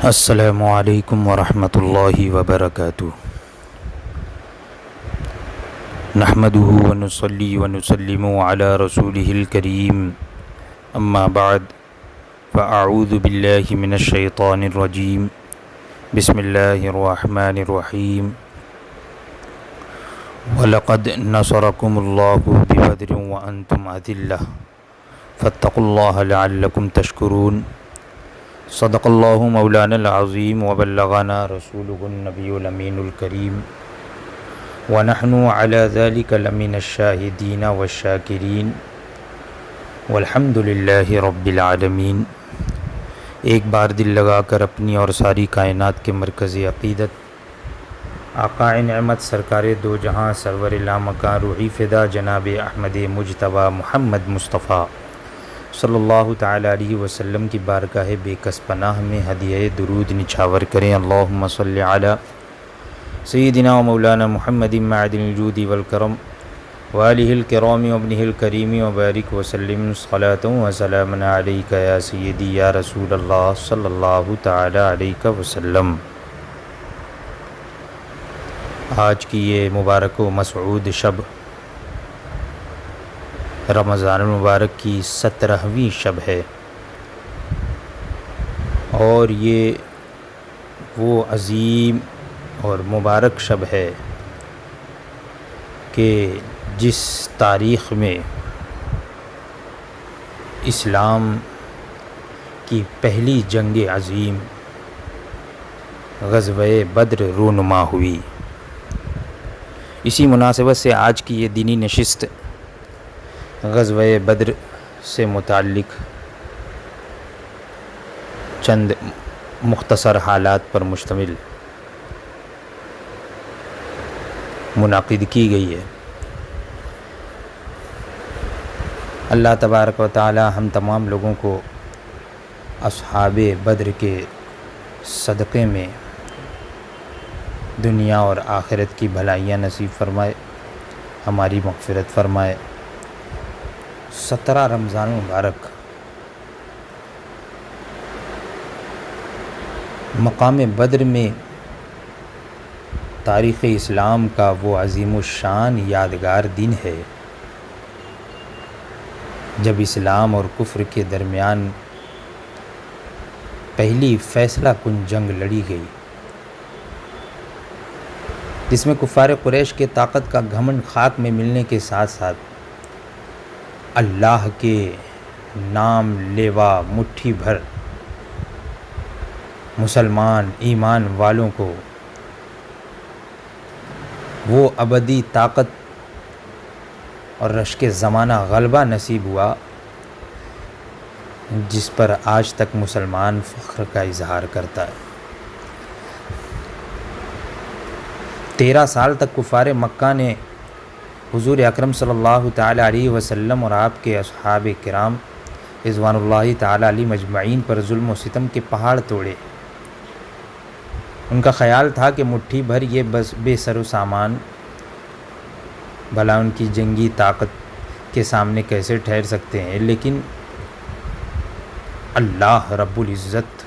السلام علیکم ورحمۃ اللہ وبرکاتہ۔ نحمده ونصلی ونسلم علی رسولہ الکریم، اما بعد فاعوذ باللہ من الشیطان الرجیم، بسم اللہ الرحمن الرحیم۔ وَلَقَدْ نَصَرَكُمُ اللَّهُ بِبَدْرٍ وَأَنْتُمْ أَذِلَّةٌ فَاتَّقُوا اللَّهَ لَعَلَّكُمْ تَشْكُرُونَ۔ صدق اللہ مولانا العظیم وبلغنا رسولہ النبی الامین الکریم، ونحن علی ذلک لمن الشاہدین والشاکرین، والحمد للہ رب العالمین۔ ایک بار دل لگا کر اپنی اور ساری کائنات کے مرکزی عقیدت آقا نعمت سرکار دو جہاں سرور لامکاں روحی فدا جناب احمد مجتبیٰ محمد مصطفیٰ صلی اللہ تعالیٰ علیہ وسلم کی بارگاہ بے کس پناہ میں ہدیہ درود نچھاور کریں۔ اللہم صلی علی سیدنا و مولانا محمد معدن الجود والکرم وآلہ الکرام وابنہ الکریم وبارک وسلم صلاۃ و سلام علیک یا سیدی یا رسول اللہ صلی اللہ تعالیٰ علیہ وسلم۔ آج کی یہ مبارک و مسعود شب رمضان المبارک کی 17ویں شب ہے، اور یہ وہ عظیم اور مبارک شب ہے کہ جس تاریخ میں اسلام کی پہلی جنگ عظیم غزوہ بدر رونما ہوئی۔ اسی مناسبت سے آج کی یہ دینی نشست غزوہ بدر سے متعلق چند مختصر حالات پر مشتمل منعقد کی گئی ہے۔ اللہ تبارک و تعالی ہم تمام لوگوں کو اصحاب بدر کے صدقے میں دنیا اور آخرت کی بھلائیاں نصیب فرمائے، ہماری مغفرت فرمائے۔ 17 رمضان مبارک مقام بدر میں تاریخ اسلام کا وہ عظیم الشان یادگار دن ہے جب اسلام اور کفر کے درمیان پہلی فیصلہ کن جنگ لڑی گئی، جس میں کفار قریش کے طاقت کا گھمنڈ خاک میں ملنے کے ساتھ ساتھ اللہ کے نام لیوا مٹھی بھر مسلمان ایمان والوں کو وہ ابدی طاقت اور رشک زمانہ غلبہ نصیب ہوا جس پر آج تک مسلمان فخر کا اظہار کرتا ہے۔ 13 سال تک کفار مکہ نے حضور اکرم صلی اللہ تعالیٰ علیہ وسلم اور آپ کے اصحاب کرام رضوان اللہ تعالیٰ علیہ مجمعین پر ظلم و ستم کے پہاڑ توڑے۔ ان کا خیال تھا کہ مٹھی بھر یہ بس بے سر و سامان بھلا ان کی جنگی طاقت کے سامنے کیسے ٹھہر سکتے ہیں، لیکن اللہ رب العزت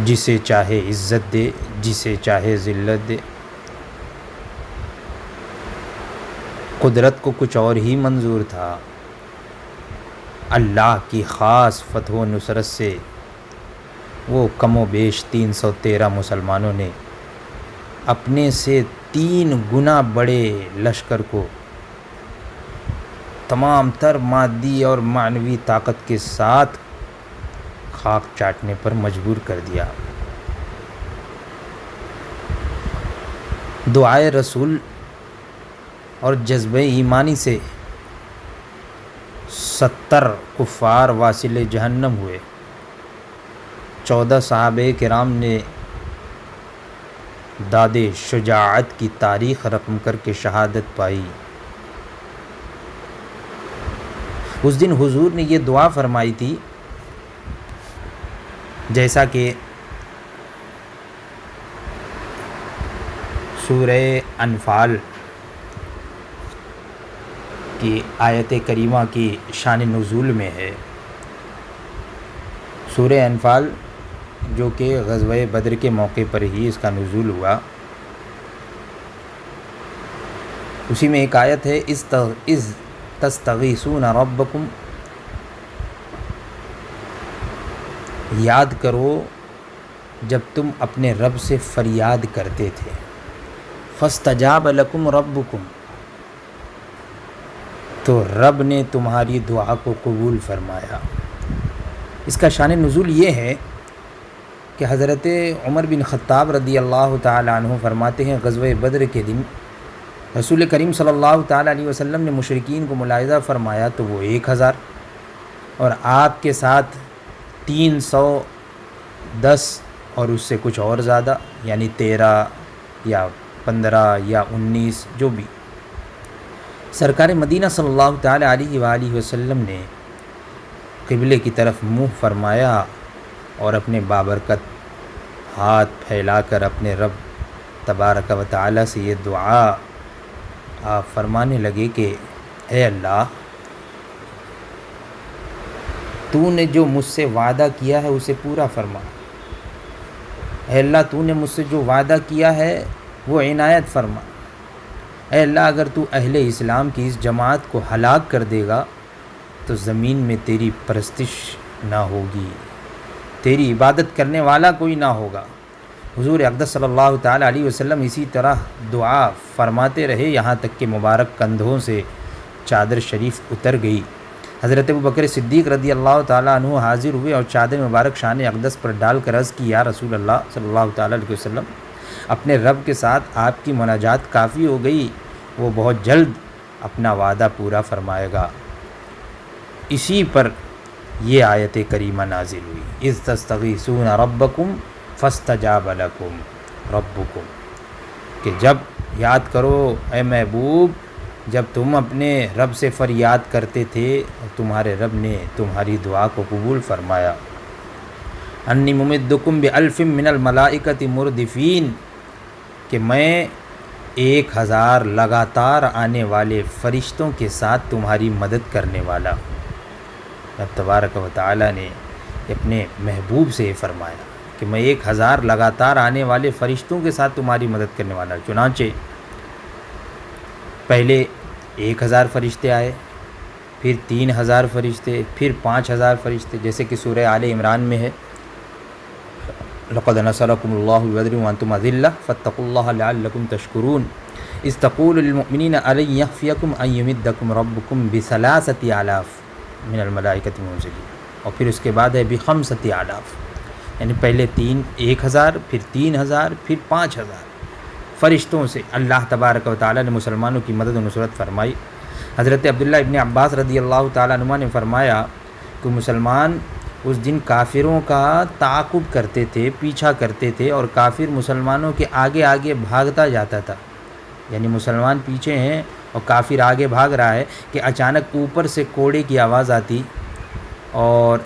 جسے چاہے عزت دے، جسے چاہے ذلت دے، قدرت کو کچھ اور ہی منظور تھا۔ اللہ کی خاص فتح و نصرت سے وہ کم و بیش 313 مسلمانوں نے اپنے سے 3 گنا بڑے لشکر کو تمام تر مادی اور معنوی طاقت کے ساتھ خاک چاٹنے پر مجبور کر دیا۔ دعائے رسول اور جذبہ ایمانی سے 70 کفار واصل جہنم ہوئے۔ 14 صحابہ کرام نے داد شجاعت کی تاریخ رقم کر کے شہادت پائی۔ اس دن حضور نے یہ دعا فرمائی تھی، جیسا کہ سورہ انفال کی آیت کریمہ کی شان نزول میں ہے۔ سورہ انفال جو کہ غزوہ بدر کے موقع پر ہی اس کا نزول ہوا، اسی میں ایک آیت ہے اذ تستغیثون ربکم، یاد کرو جب تم اپنے رب سے فریاد کرتے تھے، فاستجاب لکم ربکم، تو رب نے تمہاری دعا کو قبول فرمایا۔ اس کا شان نزول یہ ہے کہ حضرت عمر بن خطاب رضی اللہ تعالی عنہ فرماتے ہیں غزوہ بدر کے دن رسول کریم صلی اللہ تعالی علیہ وسلم نے مشرکین کو ملاحظہ فرمایا تو وہ 1000 اور آپ کے ساتھ 310 اور اس سے کچھ اور زیادہ، یعنی 13 یا 15 یا 19 جو بھی۔ سرکار مدینہ صلی اللہ تعالی علیہ وآلہ وسلم نے قبلے کی طرف منہ فرمایا اور اپنے بابرکت ہاتھ پھیلا کر اپنے رب تبارک و تعالی سے یہ دعا آپ فرمانے لگے کہ اے اللہ، تو نے جو مجھ سے وعدہ کیا ہے اسے پورا فرما، اے اللہ تو نے مجھ سے جو وعدہ کیا ہے وہ عنایت فرما، اے اللہ اگر تو اہل اسلام کی اس جماعت کو ہلاک کر دے گا تو زمین میں تیری پرستش نہ ہوگی، تیری عبادت کرنے والا کوئی نہ ہوگا۔ حضور اقدس صلی اللہ تعالی علیہ وسلم اسی طرح دعا فرماتے رہے یہاں تک کہ مبارک کندھوں سے چادر شریف اتر گئی۔ حضرت ابوبکر صدیق رضی اللہ تعالیٰ عنہ حاضر ہوئے اور چادر مبارک شان اقدس پر ڈال کر عرض کی، یا رسول اللہ صلی اللہ تعالیٰ علیہ وسلم، اپنے رب کے ساتھ آپ کی مناجات کافی ہو گئی، وہ بہت جلد اپنا وعدہ پورا فرمائے گا۔ اسی پر یہ آیت کریمہ نازل ہوئی، اذ تستغیثون ربکم فاستجاب لکم ربکم، کہ جب یاد کرو اے محبوب جب تم اپنے رب سے فریاد کرتے تھے اور تمہارے رب نے تمہاری دعا کو قبول فرمایا۔ انی ممدکم بألف من الملائکۃ مردفین، کہ میں 1000 لگاتار آنے والے فرشتوں کے ساتھ تمہاری مدد کرنے والا ہوں۔ رب تبارک و تعالی نے اپنے محبوب سے فرمایا کہ میں 1000 لگاتار آنے والے فرشتوں کے ساتھ تمہاری مدد کرنے والا ہوں۔ چنانچہ پہلے 1000 فرشتے آئے، پھر 3000 فرشتے، پھر 5000 فرشتے، جیسے کہ سورہ آل عمران میں ہے، لقد نصرکم اللہ ببدر وانتم اذلہ فاتقوا اللہ لعلکم تشکرون اذ تقول للمؤمنین الن یکفیکم ان یمدکم ربکم بثلاثۃ آلاف من الملائکۃ منزلین، اور پھر اس کے بعد ہے بخمسۃ آلاف، یعنی پہلے 1000 پھر 3000 پھر 5000 فرشتوں سے اللہ تبارک و تعالی نے مسلمانوں کی مدد و نصرت فرمائی۔ حضرت عبداللہ ابن عباس رضی اللہ تعالیٰ عنہ نے فرمایا کہ مسلمان اس دن کافروں کا تعاقب کرتے تھے، پیچھا کرتے تھے، اور کافر مسلمانوں کے آگے آگے بھاگتا جاتا تھا، یعنی مسلمان پیچھے ہیں اور کافر آگے بھاگ رہا ہے کہ اچانک اوپر سے کوڑے کی آواز آتی اور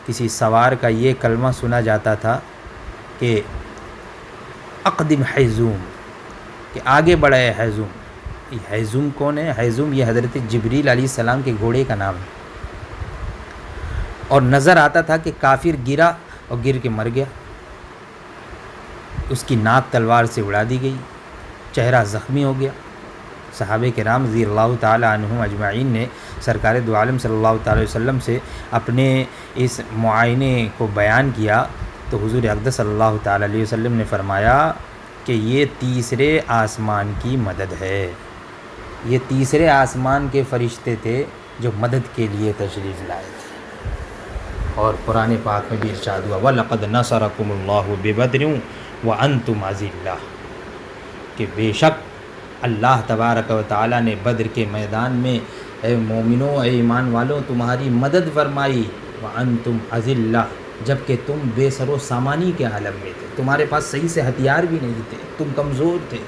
کسی سوار کا یہ کلمہ سنا جاتا تھا کہ اقدم حیزوم، کہ آگے بڑھا ہے حیزوم۔ یہ حیزوم کون ہے؟ حیزوم یہ حضرت جبریل علیہ السلام کے گھوڑے کا نام ہے، اور نظر آتا تھا کہ کافر گرا اور گر کے مر گیا، اس کی ناک تلوار سے اڑا دی گئی، چہرہ زخمی ہو گیا۔ صحابہ کرام رضی اللہ تعالی عنہم اجمعین نے سرکار دو عالم صلی اللہ تعالی وسلم سے اپنے اس معائنے کو بیان کیا تو حضور اقدس صلی اللہ تعالی علیہ وسلم نے فرمایا کہ یہ تیسرے آسمان کی مدد ہے، یہ تیسرے آسمان کے فرشتے تھے جو مدد کے لیے تشریف لائے تھے۔ اور قرآن پاک میں بھی ارشاد ہوا وَلَقَدْ نَصَرَكُمُ اللَّهُ بِبَدْرٍ وَأَنْتُمْ أَذِلَّةٌ، کہ بے شک اللہ تبارک و تعالیٰ نے بدر کے میدان میں اے مومنوں، اے ایمان والوں، تمہاری مدد فرمائی، وَأَنْتُمْ أَذِلَّةٌ، جب کہ تم بے سر و سامانی کے عالم میں تھے، تمہارے پاس صحیح سے ہتھیار بھی نہیں تھے، تم کمزور تھے،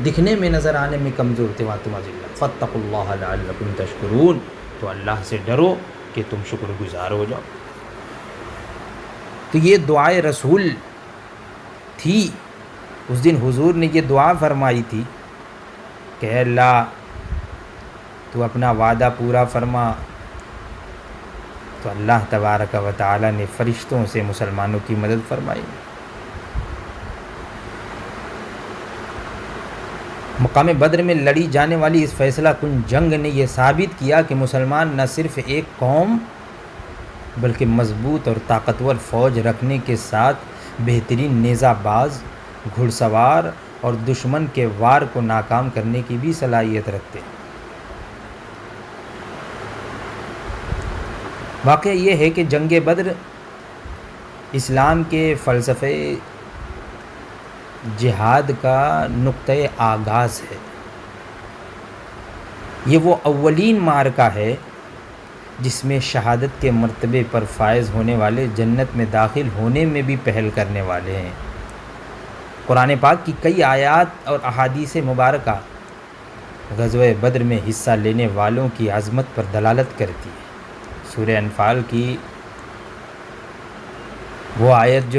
دکھنے میں نظر آنے میں کمزور تھے، وَأَنْتُمْ أَذِلَّةٌ فَاتَّقُوا اللَّهَ لَعَلَّكُمْ تَشْكُرُونَ، تو اللہ سے ڈرو کہ تم شکر گزار ہو جاؤ۔ تو یہ دعائے رسول تھی، اس دن حضور نے یہ دعا فرمائی تھی کہ اے اللہ تو اپنا وعدہ پورا فرما، تو اللہ تبارک و تعالی نے فرشتوں سے مسلمانوں کی مدد فرمائی۔ مقام بدر میں لڑی جانے والی اس فیصلہ کن جنگ نے یہ ثابت کیا کہ مسلمان نہ صرف ایک قوم بلکہ مضبوط اور طاقتور فوج رکھنے کے ساتھ بہترین نیزہ باز، گھڑ سوار اور دشمن کے وار کو ناکام کرنے کی بھی صلاحیت رکھتے ہیں۔ واقعہ یہ ہے کہ جنگ بدر اسلام کے فلسفے جہاد کا نقطۂ آغاز ہے۔ یہ وہ اولین معرکہ ہے جس میں شہادت کے مرتبے پر فائز ہونے والے جنت میں داخل ہونے میں بھی پہل کرنے والے ہیں۔ قرآن پاک کی کئی آیات اور احادیث مبارکہ غزوہ بدر میں حصہ لینے والوں کی عظمت پر دلالت کرتی ہے۔ سورہ انفال کی وہ آیت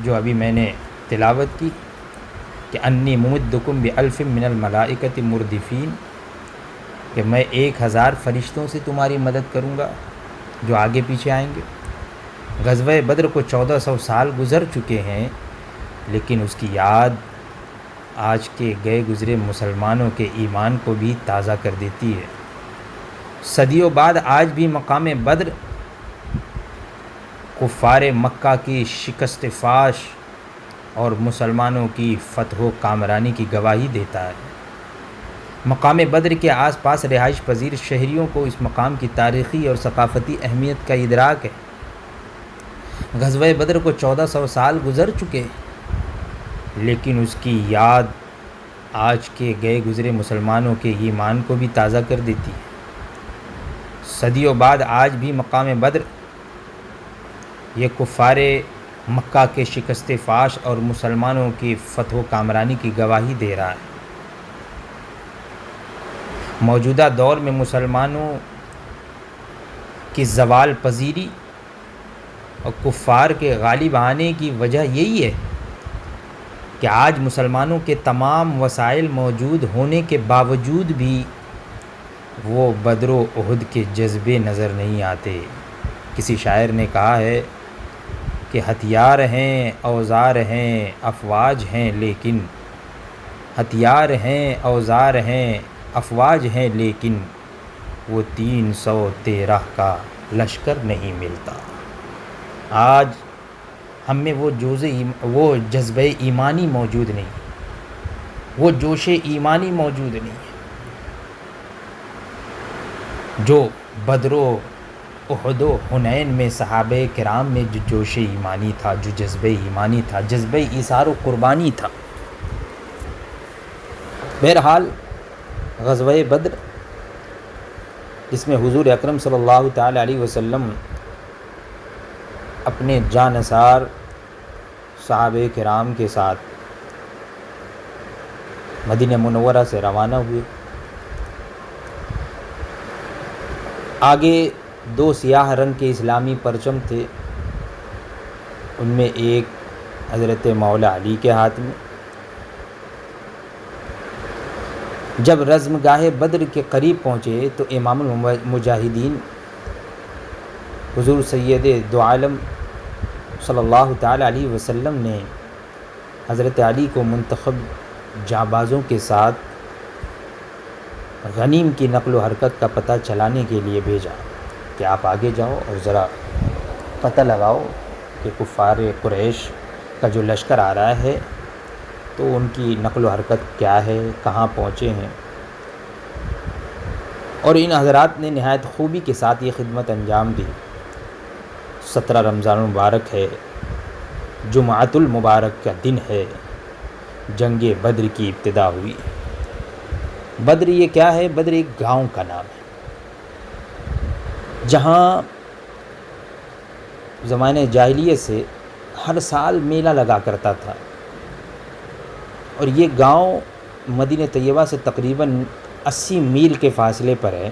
جو ابھی میں نے تلاوت کی کہ انی ممدکم بألف من الملائکۃ مردفین، کہ میں 1000 فرشتوں سے تمہاری مدد کروں گا جو آگے پیچھے آئیں گے۔ غزوہ بدر کو 1400 سال گزر چکے ہیں، لیکن اس کی یاد آج کے گئے گزرے مسلمانوں کے ایمان کو بھی تازہ کر دیتی ہے۔ صدیوں بعد آج بھی مقام بدر کفار مکہ کی شکست فاش اور مسلمانوں کی فتح و کامرانی کی گواہی دیتا ہے۔ مقام بدر کے آس پاس رہائش پذیر شہریوں کو اس مقام کی تاریخی اور ثقافتی اہمیت کا ادراک ہے۔ غزوہ بدر کو 1400 سال گزر چکے، لیکن اس کی یاد آج کے گئے گزرے مسلمانوں کے ایمان کو بھی تازہ کر دیتی ہے۔ صدیوں بعد آج بھی مقام بدر یہ کفار مکہ کے شکست فاش اور مسلمانوں کی فتح و کامرانی کی گواہی دے رہا ہے۔ موجودہ دور میں مسلمانوں کی زوال پذیری اور کفار کے غالب آنے کی وجہ یہی ہے کہ آج مسلمانوں کے تمام وسائل موجود ہونے کے باوجود بھی وہ بدر و احد کے جذبے نظر نہیں آتے۔ کسی شاعر نے کہا ہے کہ ہتھیار ہیں، اوزار ہیں، افواج ہیں، لیکن ہتھیار ہیں، اوزار ہیں، افواج ہیں، لیکن وہ 313 کا لشکر نہیں ملتا۔ آج ہم میں وہ جذبہ ایمانی موجود نہیں، وہ جوش ایمانی موجود نہیں ہے جو بدر و احد و حنین میں صحابہ کرام میں جو جوش ایمانی تھا، جو جذبہ ایمانی تھا، جذبہ ایثار و قربانی تھا۔ بہرحال غزوہ بدر جس میں حضور اکرم صلی اللہ تعالی علیہ وسلم اپنے جانثار صحابہ کرام کے ساتھ مدینہ منورہ سے روانہ ہوئے۔ آگے 2 سیاہ رنگ کے اسلامی پرچم تھے، ان میں ایک حضرت مولا علی کے ہاتھ میں۔ جب رزم گاہ بدر کے قریب پہنچے تو امام المجاہدین حضور سید دو عالم صلی اللہ تعالی علیہ وسلم نے حضرت علی کو منتخب جانبازوں کے ساتھ غنیم کی نقل و حرکت کا پتہ چلانے کے لیے بھیجا کہ آپ آگے جاؤ اور ذرا پتہ لگاؤ کہ کفار قریش کا جو لشکر آ رہا ہے تو ان کی نقل و حرکت کیا ہے، کہاں پہنچے ہیں۔ اور ان حضرات نے نہایت خوبی کے ساتھ یہ خدمت انجام دی۔ 17 رمضان المبارک ہے، جمعۃ المبارک کا دن ہے، جنگ بدر کی ابتدا ہوئی۔ بدر یہ کیا ہے؟ بدر ایک گاؤں کا نام ہے جہاں زمانے جاہلیت سے ہر سال میلہ لگا کرتا تھا، اور یہ گاؤں مدینہ طیبہ سے تقریباً 80 میل کے فاصلے پر ہے،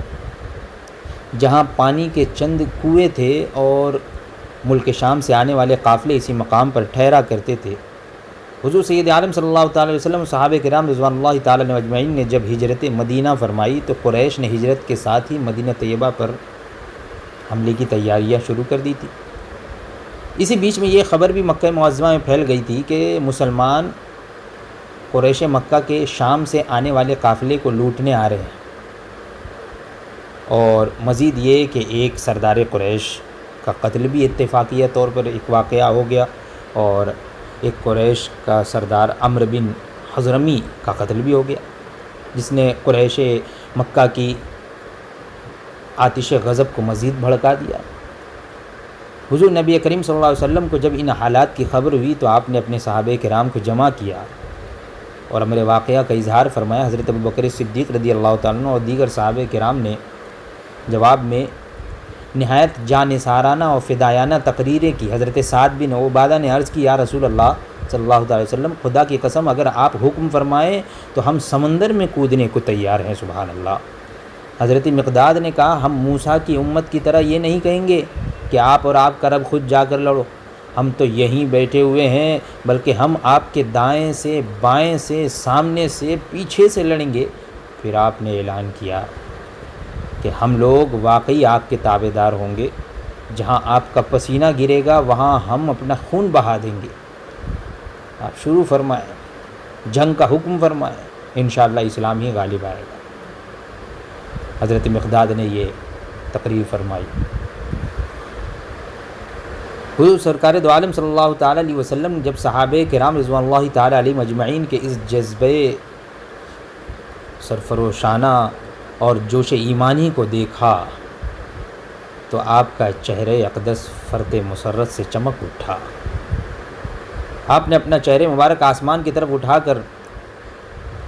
جہاں پانی کے چند کنویں تھے اور ملک شام سے آنے والے قافلے اسی مقام پر ٹھہرا کرتے تھے۔ حضور سید عالم صلی اللہ تعالی وسلم صحابہ کرام رضوان اللہ تعالی عنہم اجمعین نے جب ہجرت مدینہ فرمائی تو قریش نے ہجرت کے ساتھ ہی مدینہ طیبہ پر حملے کی تیاریاں شروع کر دی تھی۔ اسی بیچ میں یہ خبر بھی مکہ معظمہ میں پھیل گئی تھی کہ مسلمان قریش مکہ کے شام سے آنے والے قافلے کو لوٹنے آ رہے ہیں، اور مزید یہ کہ ایک سردار قریش کا قتل بھی اتفاقیہ طور پر ایک واقعہ ہو گیا، اور ایک قریش کا سردار عمرو بن حضرمی کا قتل بھی ہو گیا، جس نے قریش مکہ کی آتش غضب کو مزید بھڑکا دیا۔ حضور نبی کریم صلی اللہ علیہ وسلم کو جب ان حالات کی خبر ہوئی تو آپ نے اپنے صحابہ کرام کو جمع کیا اور امر واقعہ کا اظہار فرمایا۔ حضرت ابوبکر صدیق رضی اللہ تعالیٰ عنہ اور دیگر صحابہ کرام نے جواب میں نہایت جانثارانہ اور فدایانہ تقریریں کی۔ حضرت سعد بن عبادہ نے عرض کی، یا رسول اللہ صلی اللہ علیہ وسلم، خدا کی قسم اگر آپ حکم فرمائیں تو ہم سمندر میں کودنے کو تیار ہیں۔ سبحان اللہ۔ حضرت مقداد نے کہا، ہم موسیٰ کی امت کی طرح یہ نہیں کہیں گے کہ آپ اور آپ کا رب خود جا کر لڑو، ہم تو یہیں بیٹھے ہوئے ہیں، بلکہ ہم آپ کے دائیں سے، بائیں سے، سامنے سے، پیچھے سے لڑیں گے۔ پھر آپ نے اعلان کیا کہ ہم لوگ واقعی آپ کے تابع دار ہوں گے، جہاں آپ کا پسینہ گرے گا وہاں ہم اپنا خون بہا دیں گے۔ آپ شروع فرمائیں، جنگ کا حکم فرمائیں، انشاءاللہ اسلام ہی غالب آئے گا۔ حضرت مقداد نے یہ تقریر فرمائی۔ حضور سرکار دو عالم صلی اللہ تعالیٰ علیہ وسلم جب صحابہ کرام رضوان اللہ تعالیٰ علیہ مجمعین کے اس جذبے سرفروشانہ اور جوش ایمانی کو دیکھا تو آپ کا چہرہ اقدس فرط مسرت سے چمک اٹھا۔ آپ نے اپنا چہرہ مبارک آسمان کی طرف اٹھا کر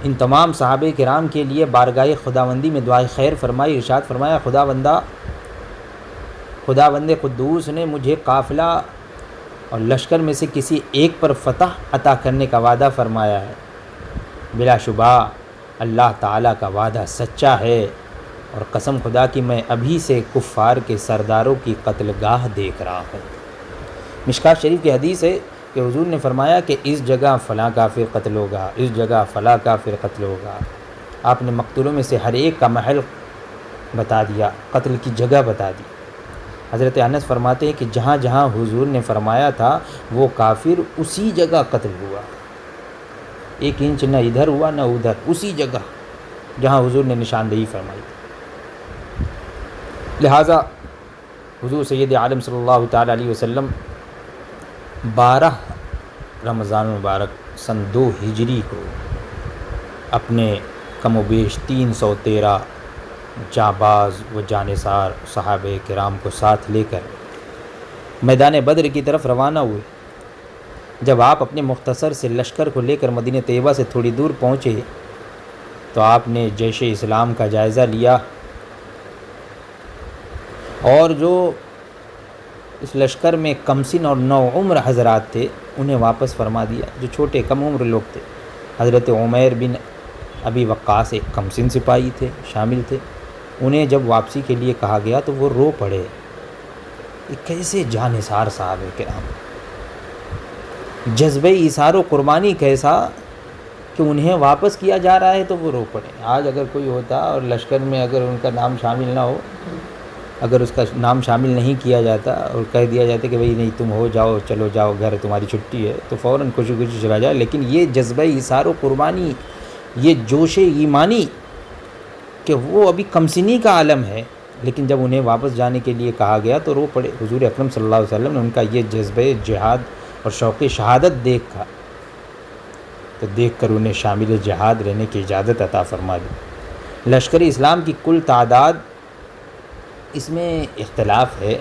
ان تمام صحابہ کرام کے لیے بارگاہ خداوندی میں دعائے خیر فرمائی، ارشاد فرمایا، خداوند قدوس نے مجھے قافلہ اور لشکر میں سے کسی ایک پر فتح عطا کرنے کا وعدہ فرمایا ہے۔ بلا شبہ اللہ تعالیٰ کا وعدہ سچا ہے، اور قسم خدا کی میں ابھی سے کفار کے سرداروں کی قتل گاہ دیکھ رہا ہوں۔ مشکات شریف کی حدیث ہے کہ حضور نے فرمایا کہ اس جگہ فلاں کافر قتل ہوگا، اس جگہ فلاں کافر قتل ہوگا۔ آپ نے مقتولوں میں سے ہر ایک کا محل بتا دیا، قتل کی جگہ بتا دی۔ حضرت انس فرماتے ہیں کہ جہاں جہاں حضور نے فرمایا تھا وہ کافر اسی جگہ قتل ہوا، 1 انچ نہ ادھر ہوا نہ ادھر، اسی جگہ جہاں حضور نے نشاندہی فرمائی۔ لہٰذا حضور سید عالم صلی اللہ تعالیٰ علیہ وسلم 12 رمضان مبارک سن 2 ہجری کو اپنے کم و بیش 313 جانباز و جانثار صحابہ کرام کو ساتھ لے کر میدان بدر کی طرف روانہ ہوئے۔ جب آپ اپنے مختصر سے لشکر کو لے کر مدینہ طیبہ سے تھوڑی دور پہنچے تو آپ نے جیش اسلام کا جائزہ لیا، اور جو اس لشکر میں کم سن اور نو عمر حضرات تھے انہیں واپس فرما دیا، جو چھوٹے کم عمر لوگ تھے۔ حضرت عمیر بن ابی وقاص ایک کم سن سپاہی تھے، شامل تھے۔ انہیں جب واپسی کے لیے کہا گیا تو وہ رو پڑے۔ یہ کیسے جانثار صحابہ کرام، جذبہ ایثار و قربانی کیسا کہ انہیں واپس کیا جا رہا ہے تو وہ رو پڑے۔ آج اگر کوئی ہوتا اور لشکر میں اگر ان کا نام شامل نہ ہو، اگر اس کا نام شامل نہیں کیا جاتا اور کہہ دیا جاتا کہ بھئی نہیں تم ہو جاؤ، چلو جاؤ گھر، تمہاری چھٹی ہے، تو فوراً خوشی خوشی چلا جائے۔ لیکن یہ جذبہ ایثار و قربانی، یہ جوش ایمانی کہ وہ ابھی کمسنی کا عالم ہے، لیکن جب انہیں واپس جانے کے لیے کہا گیا تو رو پڑے۔ حضور اکرم صلی اللہ علیہ وسلم نے ان کا یہ جذبہ جہاد اور شوق شہادت دیکھا تو دیکھ کر انہیں شامل جہاد رہنے کی اجازت عطا فرما دی۔ لشکر اسلام کی کل تعداد اس میں اختلاف ہے،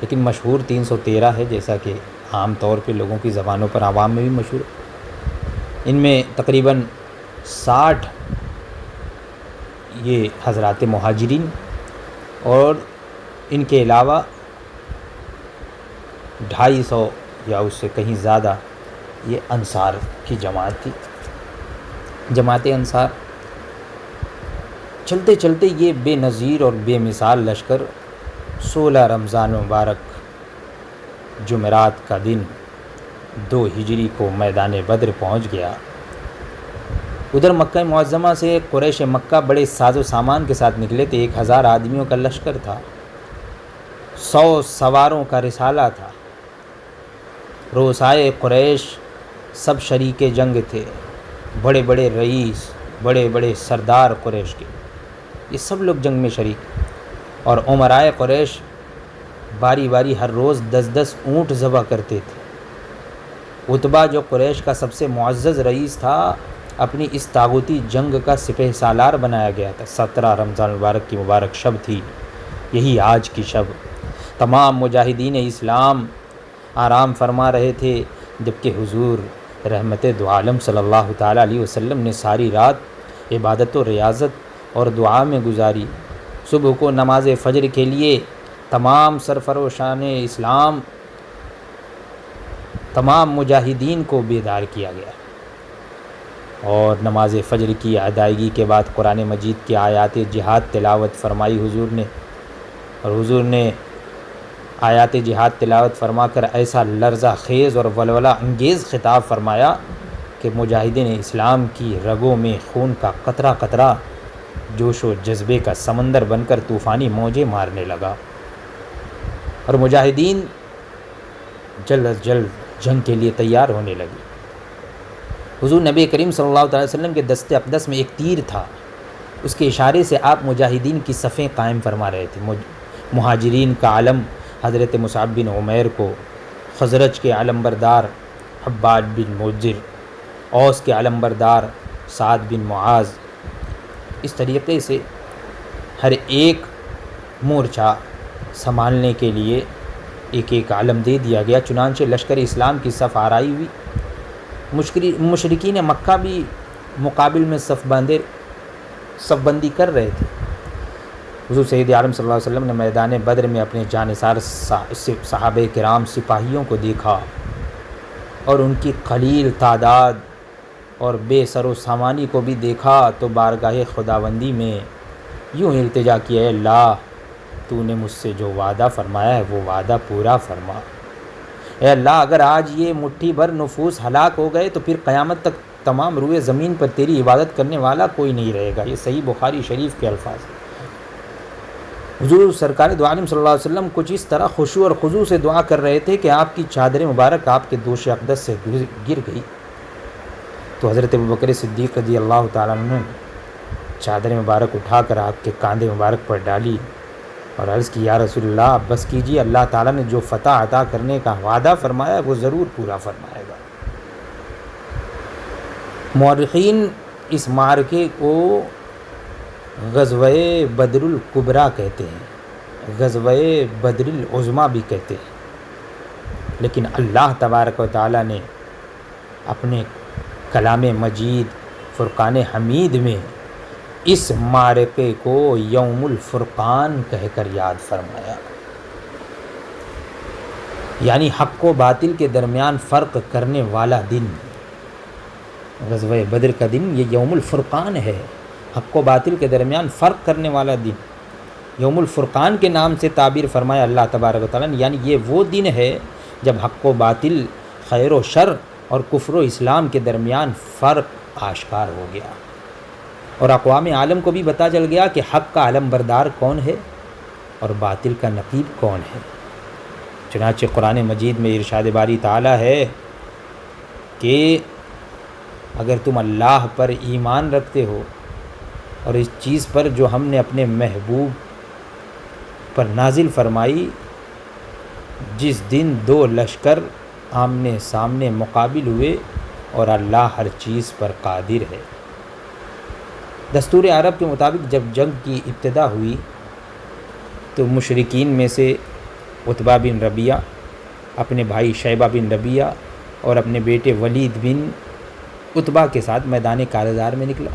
لیکن مشہور 313 ہے، جیسا کہ عام طور پہ لوگوں کی زبانوں پر عوام میں بھی مشہور ہے۔ ان میں تقریباً 60 یہ حضرات مہاجرین، اور ان کے علاوہ 250 یا اس سے کہیں زیادہ یہ انصار کی جماعت تھی، جماعت انصار۔ چلتے چلتے یہ بے نظیر اور بے مثال لشکر 16 رمضان مبارک جمعرات کا دن 2 ہجری کو میدان بدر پہنچ گیا۔ ادھر مکہ معظمہ سے قریش مکہ بڑے ساز و سامان کے ساتھ نکلے تھے، 1000 آدمیوں کا لشکر تھا، 100 سواروں کا رسالہ تھا۔ رؤسائے قریش سب شریک جنگ تھے، بڑے بڑے رئیس، بڑے بڑے سردار قریش کے، یہ سب لوگ جنگ میں شریک، اور امرائے قریش باری باری ہر روز 10 اونٹ ذبح کرتے تھے۔ عتبہ جو قریش کا سب سے معزز رئیس تھا، اپنی اس طاغوتی جنگ کا سپہ سالار بنایا گیا تھا۔ 17 رمضان المبارک کی مبارک شب تھی، یہی آج کی شب۔ تمام مجاہدین اسلام آرام فرما رہے تھے، جبکہ حضور رحمت دو عالم صلی اللہ تعالیٰ علیہ وسلم نے ساری رات عبادت و ریاضت اور دعا میں گزاری۔ صبح کو نماز فجر کے لیے تمام سرفروشان اسلام، تمام مجاہدین کو بیدار کیا گیا، اور نماز فجر کی ادائیگی کے بعد قرآن مجید کی آیات جہاد تلاوت فرمائی حضور نے، اور حضور نے آیات جہاد تلاوت فرما کر ایسا لرزہ خیز اور ولولہ انگیز خطاب فرمایا کہ مجاہدین اسلام کی رگوں میں خون کا قطرہ قطرہ جوش و جذبے کا سمندر بن کر طوفانی موجیں مارنے لگا، اور مجاہدین جلد از جلد جنگ کے لیے تیار ہونے لگے۔ حضور نبی کریم صلی اللہ علیہ وسلم کے دست اقدس میں ایک تیر تھا، اس کے اشارے سے آپ مجاہدین کی صفیں قائم فرما رہے تھے۔ مہاجرین کا علم حضرت مصعب بن عمیر کو، خزرج کے علم بردار حباد بن منذر، اوس کے علم بردار سعد بن معاذ، اس طریقے سے ہر ایک مورچہ سنبھالنے کے لیے ایک ایک علم دے دیا گیا۔ چنانچہ لشکر اسلام کی صف آرائی ہوئی، مشرکین مکہ بھی مقابل میں صف بندی کر رہے تھے۔ حضور سید عالم صلی اللہ علیہ وسلم نے میدان بدر میں اپنے جانثار صحابہ کرام سپاہیوں کو دیکھا، اور ان کی قلیل تعداد اور بے سر و سامانی کو بھی دیکھا، تو بارگاہ خداوندی میں یوں التجا کیا، اے اللہ تو نے مجھ سے جو وعدہ فرمایا ہے وہ وعدہ پورا فرما۔ اے اللہ اگر آج یہ مٹھی بھر نفوس ہلاک ہو گئے تو پھر قیامت تک تمام روئے زمین پر تیری عبادت کرنے والا کوئی نہیں رہے گا۔ یہ صحیح بخاری شریف کے الفاظ ہیں۔ حضور سرکار دو عالم صلی اللہ علیہ وسلم کچھ اس طرح خشوع اور خضوع سے دعا کر رہے تھے کہ آپ کی چادر مبارک آپ کے دوش اقدس سے گر گئی، تو حضرت ابوبکر صدیق رضی اللہ تعالیٰ عنہ نے چادر مبارک اٹھا کر آپ کے کاندھے مبارک پر ڈالی اور عرض کی، یا رسول اللہ بس کیجیے، اللہ تعالیٰ نے جو فتح عطا کرنے کا وعدہ فرمایا وہ ضرور پورا فرمائے گا۔ مورخین اس معرکے کو غزوہ بدر الکبریٰ کہتے ہیں، غزوہ بدر العظمیٰ بھی کہتے ہیں، لیکن اللہ تبارک و تعالیٰ نے اپنے کلام مجید فرقان حمید میں اس معرکے کو یوم الفرقان کہہ کر یاد فرمایا، یعنی حق و باطل کے درمیان فرق کرنے والا دن۔ غزوہ بدر کا دن یہ یوم الفرقان ہے، حق و باطل کے درمیان فرق کرنے والا دن، یوم الفرقان کے نام سے تعبیر فرمایا اللہ تبارک و تعالیٰ نے، یعنی یہ وہ دن ہے جب حق و باطل، خیر و شر اور کفر و اسلام کے درمیان فرق آشکار ہو گیا، اور اقوام عالم کو بھی پتہ چل گیا کہ حق کا علم بردار کون ہے اور باطل کا نقیب کون ہے۔ چنانچہ قرآن مجید میں ارشاد باری تعالیٰ ہے کہ اگر تم اللہ پر ایمان رکھتے ہو اور اس چیز پر جو ہم نے اپنے محبوب پر نازل فرمائی، جس دن دو لشکر آمنے سامنے مقابل ہوئے اور اللہ ہر چیز پر قادر ہے۔ دستور عرب کے مطابق جب جنگ کی ابتدا ہوئی تو مشرکین میں سے عتبہ بن ربیعہ اپنے بھائی شیبہ بن ربیعہ اور اپنے بیٹے ولید بن عتبہ کے ساتھ میدان کارزار میں نکلا۔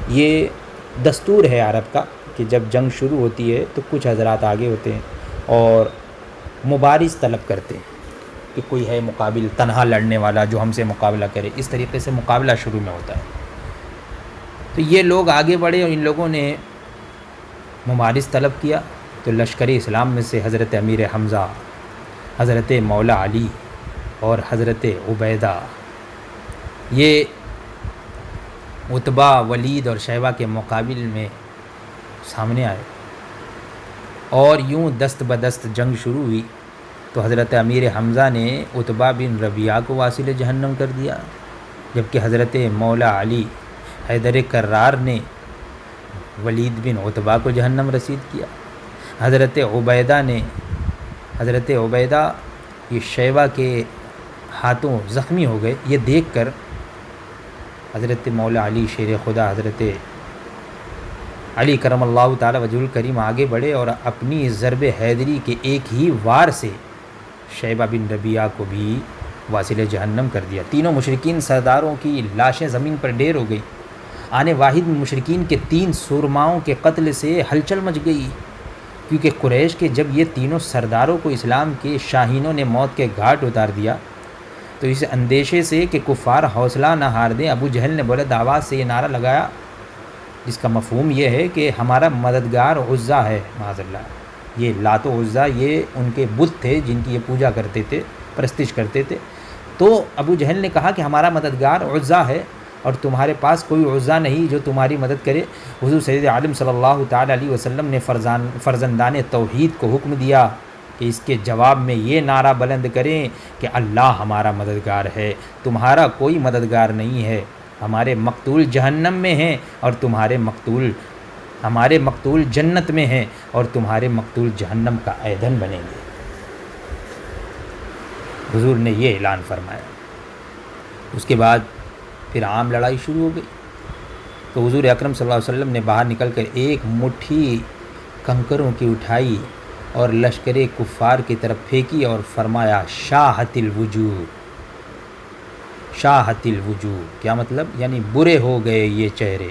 یہ دستور ہے عرب کا کہ جب جنگ شروع ہوتی ہے تو کچھ حضرات آگے ہوتے ہیں اور مبارز طلب کرتے ہیں کہ کوئی ہے مقابل تنہا لڑنے والا جو ہم سے مقابلہ کرے، اس طریقے سے مقابلہ شروع میں ہوتا ہے۔ تو یہ لوگ آگے بڑھے اور ان لوگوں نے مبارز طلب کیا، تو لشکر اسلام میں سے حضرت امیر حمزہ، حضرت مولا علی اور حضرت عبیدہ، یہ عتبہ، ولید اور شیبہ کے مقابل میں سامنے آئے، اور یوں دست بدست جنگ شروع ہوئی تو حضرت امیر حمزہ نے عتبہ بن ربیعہ کو واصل جہنم کر دیا، جبکہ حضرت مولا علی حیدر کرار نے ولید بن عتبہ کو جہنم رسید کیا۔ حضرت عبیدہ یہ شیبہ کے ہاتھوں زخمی ہو گئے۔ یہ دیکھ کر حضرت مولا علی شیر خدا حضرت علی کرم اللہ تعالی وجہ الکریم آگے بڑھے اور اپنی ضرب حیدری کے ایک ہی وار سے شیبہ بن ربیعہ کو بھی واصل جہنم کر دیا۔ تینوں مشرکین سرداروں کی لاشیں زمین پر ڈھیر ہو گئی۔ آنے واحد مشرکین کے 3 سورماؤں کے قتل سے ہلچل مچ گئی، کیونکہ قریش کے جب یہ تینوں سرداروں کو اسلام کے شاہینوں نے موت کے گھاٹ اتار دیا تو اس اندیشے سے کہ کفار حوصلہ نہ ہار دیں، ابو جہل نے بلند آواز سے یہ نعرہ لگایا، جس کا مفہوم یہ ہے کہ ہمارا مددگار عزا ہے۔ معاذ اللہ، یہ لات و عزا یہ ان کے بت تھے جن کی یہ پوجا کرتے تھے، پرستش کرتے تھے۔ تو ابو جہل نے کہا کہ ہمارا مددگار عزا ہے اور تمہارے پاس کوئی عزا نہیں جو تمہاری مدد کرے۔ حضور سید عالم صلی اللہ تعالی علیہ وسلم نے فرزندان توحید کو حکم دیا کہ اس کے جواب میں یہ نعرہ بلند کریں کہ اللہ ہمارا مددگار ہے، تمہارا کوئی مددگار نہیں ہے، ہمارے مقتول جہنم میں ہیں اور ہمارے مقتول جنت میں ہیں اور تمہارے مقتول جہنم کا ایندھن بنیں گے۔ حضور نے یہ اعلان فرمایا۔ اس کے بعد پھر عام لڑائی شروع ہو گئی تو حضور اکرم صلی اللہ علیہ وسلم نے باہر نکل کر ایک مٹھی کنکروں کی اٹھائی اور لشکر کفار کی طرف پھینکی اور فرمایا شاہت الوجوہ۔ شاہت الوجوہ کیا مطلب؟ یعنی برے ہو گئے یہ چہرے،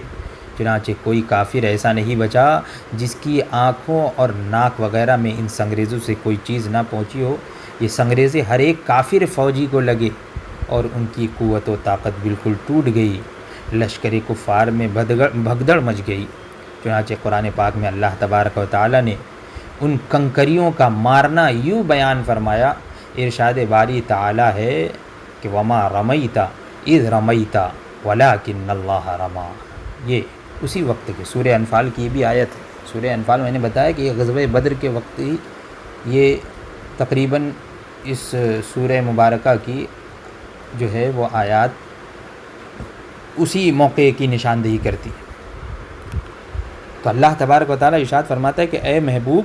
چنانچہ کوئی کافر ایسا نہیں بچا جس کی آنکھوں اور ناک وغیرہ میں ان سنگریزوں سے کوئی چیز نہ پہنچی ہو۔ یہ سنگریزیں ہر ایک کافر فوجی کو لگے اور ان کی قوت و طاقت بالکل ٹوٹ گئی، لشکر کفار میں بھگدڑ مچ گئی۔ چنانچہ قرآن پاک میں اللہ تبارک و تعالی نے ان کنکریوں کا مارنا یوں بیان فرمایا، ارشاد باری تعالی ہے کہ وما رمیت اذ رمیت ولکن اللہ رما۔ یہ اسی وقت کے سورہ انفال کی بھی آیت ہے۔ سورہ انفال میں نے بتایا کہ یہ غزوہ بدر کے وقت ہی یہ تقریباً اس سورہ مبارکہ کی جو ہے وہ آیات اسی موقع کی نشاندہی کرتی ہے۔ تو اللہ تبارک و تعالیٰ ارشاد فرماتا ہے کہ اے محبوب،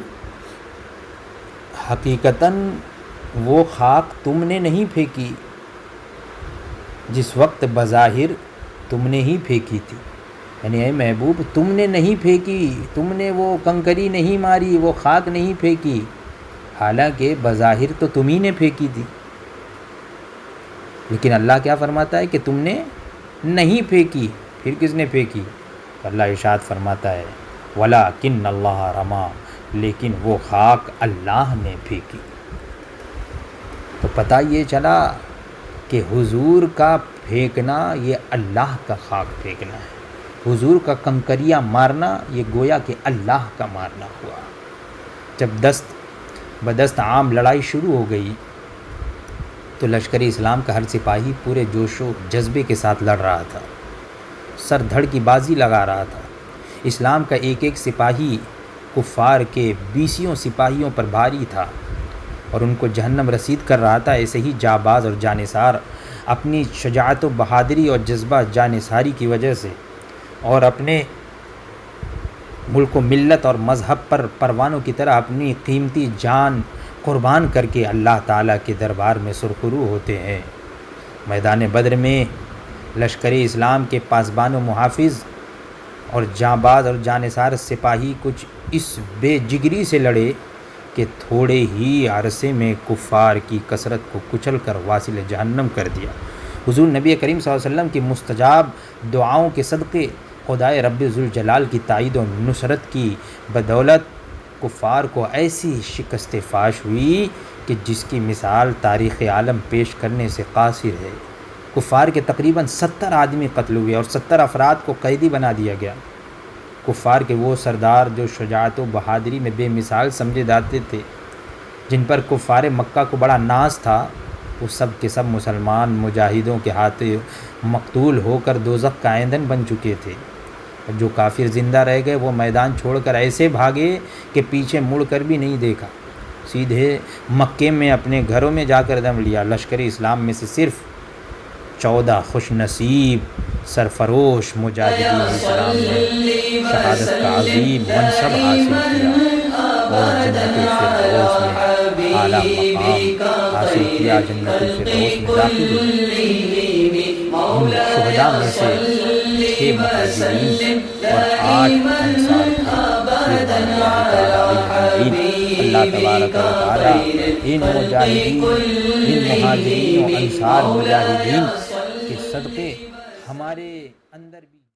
حقیقتاً وہ خاک تم نے نہیں پھینکی جس وقت بظاہر تم نے ہی پھینکی تھی، یعنی اے محبوب تم نے نہیں پھینکی، تم نے وہ کنکری نہیں ماری، وہ خاک نہیں پھینکی، حالانکہ بظاہر تو تم ہی نے پھینکی تھی۔ لیکن اللہ کیا فرماتا ہے کہ تم نے نہیں پھینکی، پھر کس نے پھینکی؟ اللہ ارشاد فرماتا ہے وَلَٰكِنَّ اللَّهَ رَمَا، لیکن وہ خاک اللہ نے پھینکی۔ تو پتہ یہ چلا کہ حضور کا پھینکنا یہ اللہ کا خاک پھینکنا ہے، حضور کا کنکریاں مارنا یہ گویا کہ اللہ کا مارنا ہوا۔ جب دست بدست عام لڑائی شروع ہو گئی تو لشکر اسلام کا ہر سپاہی پورے جوش و جذبے کے ساتھ لڑ رہا تھا، سر دھڑ کی بازی لگا رہا تھا۔ اسلام کا ایک ایک سپاہی کفار کے 20 سپاہیوں پر بھاری تھا اور ان کو جہنم رسید کر رہا تھا۔ ایسے ہی جاباز اور جانثار اپنی شجاعت و بہادری اور جذبہ جانثاری کی وجہ سے اور اپنے ملک و ملت اور مذہب پر پروانوں کی طرح اپنی قیمتی جان قربان کر کے اللہ تعالیٰ کے دربار میں سرخرو ہوتے ہیں۔ میدان بدر میں لشکر اسلام کے پاسبان و محافظ اور جانباز اور جانثار سپاہی کچھ اس بے جگری سے لڑے کہ تھوڑے ہی عرصے میں کفار کی کثرت کو کچل کر واصل جہنم کر دیا۔ حضور نبی کریم صلی اللہ علیہ وسلم کی مستجاب دعاؤں کے صدقے خدائے رب ذوالجلال کی تائید و نصرت کی بدولت کفار کو ایسی شکست فاش ہوئی کہ جس کی مثال تاریخ عالم پیش کرنے سے قاصر ہے۔ کفار کے تقریباً 70 آدمی قتل ہوئے اور 70 افراد کو قیدی بنا دیا گیا۔ کفار کے وہ سردار جو شجاعت و بہادری میں بے مثال سمجھے جاتے تھے، جن پر کفار مکہ کو بڑا ناز تھا، وہ سب کے سب مسلمان مجاہدوں کے ہاتھ مقتول ہو کر دوزخ کا ایندھن بن چکے تھے۔ اور جو کافر زندہ رہ گئے وہ میدان چھوڑ کر ایسے بھاگے کہ پیچھے مڑ کر بھی نہیں دیکھا، سیدھے مکے میں اپنے گھروں میں جا کر دم لیا۔ لشکر اسلام میں سے صرف 14 خوش نصیب سرفروش مجاہدین اسلام نے شہادت کا عظیم منصب حاصل کیا اور جنت الفردوس میں اعلیٰ مقام حاصل کیا، جنت الفردوس میں داخل ہوئے۔ ان شہداء میں سے 6 مہاجرین اور 8 انصار تھے۔ اللہ تبارک و تعالیٰ ان مجاہدین، ان مہاجرین و انصار مجاہدین کے صدقے ہمارے اندر بھی